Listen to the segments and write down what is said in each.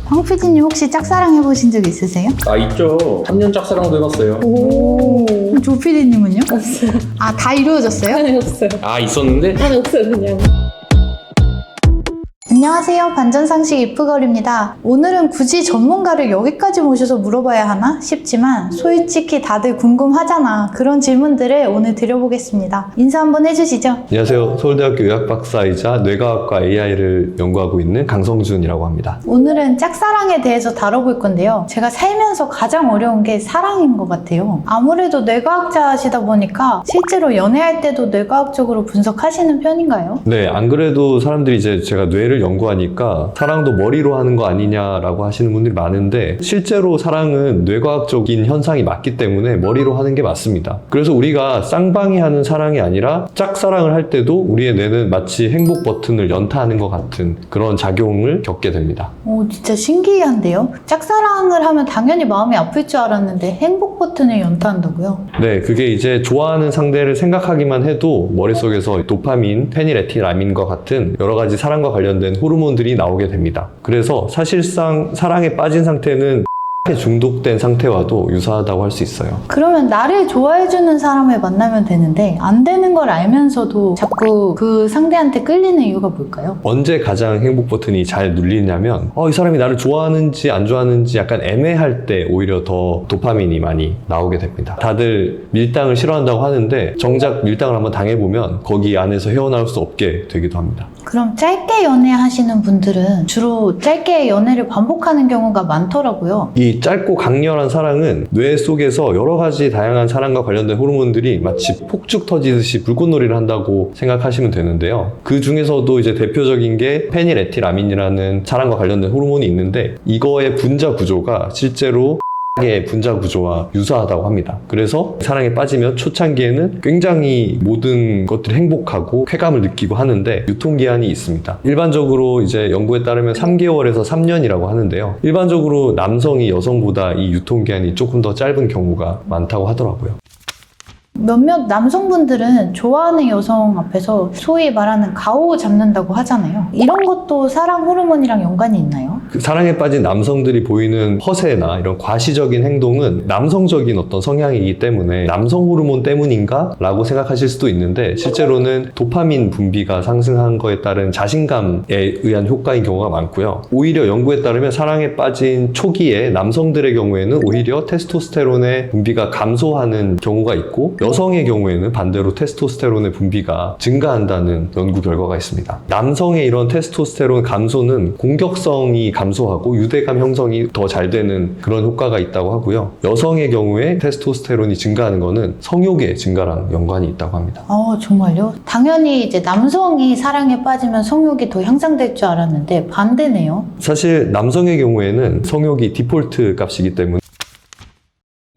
황 PD님 혹시 짝사랑 해보신 적 있으세요? 아, 있죠. 3년 짝사랑도 해봤어요. 오. 조 PD님은요? 없어요. 아, 다 이루어졌어요? 아니, 없어요. 아, 있었는데? 아니, 없어요, 그냥. 안녕하세요. 반전상식 이프걸입니다. 오늘은 굳이 전문가를 여기까지 모셔서 물어봐야 하나 싶지만 솔직히 다들 궁금하잖아. 그런 질문들을 오늘 드려보겠습니다. 인사 한번 해주시죠. 안녕하세요. 서울대학교 의학박사이자 뇌과학과 AI를 연구하고 있는 강성준이라고 합니다. 오늘은 짝사랑에 대해서 다뤄볼 건데요. 제가 살면서 가장 어려운 게 사랑인 것 같아요. 아무래도 뇌과학자시다 보니까 실제로 연애할 때도 뇌과학적으로 분석하시는 편인가요? 네, 안 그래도 사람들이 이제 제가 뇌를 연구하니까 사랑도 머리로 하는 거 아니냐라고 하시는 분들이 많은데 실제로 사랑은 뇌과학적인 현상이 맞기 때문에 머리로 하는 게 맞습니다. 그래서 우리가 쌍방이 하는 사랑이 아니라 짝사랑을 할 때도 우리의 뇌는 마치 행복 버튼을 연타하는 것 같은 그런 작용을 겪게 됩니다. 오, 진짜 신기한데요? 짝사랑을 하면 당연히 마음이 아플 줄 알았는데 행복 버튼을 연타한다고요? 네, 그게 이제 좋아하는 상대를 생각하기만 해도 머릿속에서 도파민, 페니레틸아민과 같은 여러 가지 사랑과 관련된 호르몬들이 나오게 됩니다. 그래서 사실상 사랑에 빠진 상태는 에 중독된 상태와도 유사하다고 할 수 있어요. 그러면 나를 좋아해주는 사람을 만나면 되는데 안 되는 걸 알면서도 자꾸 그 상대한테 끌리는 이유가 뭘까요? 언제 가장 행복 버튼이 잘 눌리냐면 이 사람이 나를 좋아하는지 안 좋아하는지 약간 애매할 때 오히려 더 도파민이 많이 나오게 됩니다. 다들 밀당을 싫어한다고 하는데 정작 밀당을 한번 당해보면 거기 안에서 헤어나올 수 없게 되기도 합니다. 그럼 짧게 연애하시는 분들은 주로 짧게 연애를 반복하는 경우가 많더라고요. 이 짧고 강렬한 사랑은 뇌 속에서 여러 가지 다양한 사랑과 관련된 호르몬들이 마치 폭죽 터지듯이 불꽃놀이를 한다고 생각하시면 되는데요. 그 중에서도 이제 대표적인 게 페니레틸아민이라는 사랑과 관련된 호르몬이 있는데 이거의 분자 구조가 실제로 의 분자 구조와 유사하다고 합니다. 그래서 사랑에 빠지면 초창기에는 굉장히 모든 것들이 행복하고 쾌감을 느끼고 하는데 유통기한이 있습니다. 일반적으로 이제 연구에 따르면 3개월에서 3년이라고 하는데요. 일반적으로 남성이 여성보다 이 유통기한이 조금 더 짧은 경우가 많다고 하더라고요. 몇몇 남성분들은 좋아하는 여성 앞에서 소위 말하는 가오 잡는다고 하잖아요. 이런 것도 사랑 호르몬이랑 연관이 있나요? 그 사랑에 빠진 남성들이 보이는 허세나 이런 과시적인 행동은 남성적인 어떤 성향이기 때문에 남성 호르몬 때문인가? 라고 생각하실 수도 있는데 실제로는 도파민 분비가 상승한 거에 따른 자신감에 의한 효과인 경우가 많고요. 오히려 연구에 따르면 사랑에 빠진 초기에 남성들의 경우에는 오히려 테스토스테론의 분비가 감소하는 경우가 있고 여성의 경우에는 반대로 테스토스테론의 분비가 증가한다는 연구 결과가 있습니다. 남성의 이런 테스토스테론 감소는 공격성이 감소하고 유대감 형성이 더 잘 되는 그런 효과가 있다고 하고요. 여성의 경우에 테스토스테론이 증가하는 것은 성욕의 증가랑 연관이 있다고 합니다. 정말요? 당연히 이제 남성이 사랑에 빠지면 성욕이 더 향상될 줄 알았는데 반대네요. 사실 남성의 경우에는 성욕이 디폴트 값이기 때문에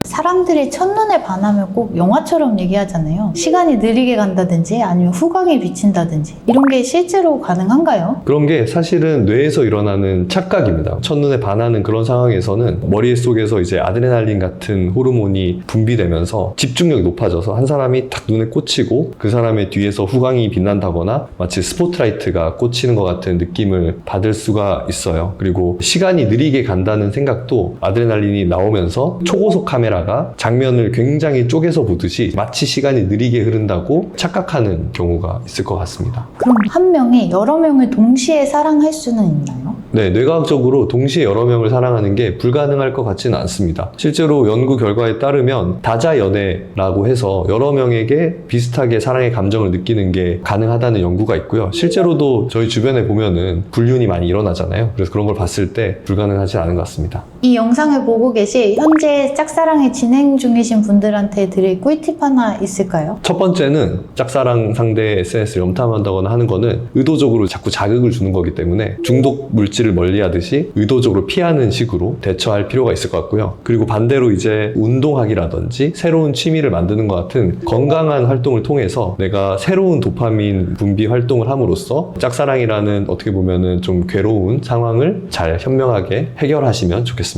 사람들이 첫눈에 반하면 꼭 영화처럼 얘기하잖아요. 시간이 느리게 간다든지 아니면 후광이 비친다든지 이런 게 실제로 가능한가요? 그런 게 사실은 뇌에서 일어나는 착각입니다. 첫눈에 반하는 그런 상황에서는 머릿속에서 이제 아드레날린 같은 호르몬이 분비되면서 집중력이 높아져서 한 사람이 딱 눈에 꽂히고 그 사람의 뒤에서 후광이 빛난다거나 마치 스포트라이트가 꽂히는 것 같은 느낌을 받을 수가 있어요. 그리고 시간이 느리게 간다는 생각도 아드레날린이 나오면서 초고속 카메라가 장면을 굉장히 쪼개서 보듯이 마치 시간이 느리게 흐른다고 착각하는 경우가 있을 것 같습니다. 그럼 한 명이 여러 명을 동시에 사랑할 수는 있나요? 네, 뇌과학적으로 동시에 여러 명을 사랑하는 게 불가능할 것 같지는 않습니다. 실제로 연구 결과에 따르면 다자연애라고 해서 여러 명에게 비슷하게 사랑의 감정을 느끼는 게 가능하다는 연구가 있고요. 실제로도 저희 주변에 보면은 불륜이 많이 일어나잖아요. 그래서 그런 걸 봤을 때 불가능하지 않은 것 같습니다. 이 영상을 보고 계시 현재 짝사랑이 진행 중이신 분들한테 드릴 꿀팁 하나 있을까요? 첫 번째는 짝사랑 상대의 SNS를 염탐한다거나 하는 거는 의도적으로 자꾸 자극을 주는 거기 때문에 중독 물질을 멀리하듯이 의도적으로 피하는 식으로 대처할 필요가 있을 것 같고요. 그리고 반대로 이제 운동하기라든지 새로운 취미를 만드는 것 같은 건강한 활동을 통해서 내가 새로운 도파민 분비 활동을 함으로써 짝사랑이라는 어떻게 보면은 좀 괴로운 상황을 잘 현명하게 해결하시면 좋겠습니다.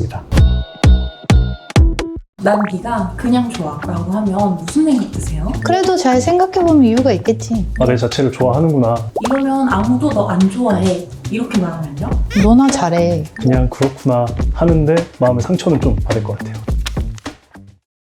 난 네가 그냥 좋아 라고 하면 무슨 생각 드세요? 그래도 잘 생각해보면 이유가 있겠지. 내 자체를 좋아하는구나. 이러면 아무도 너 안 좋아해 이렇게 말하면요? 너나 잘해. 그냥 그렇구나 하는데 마음의 상처는 좀 받을 것 같아요.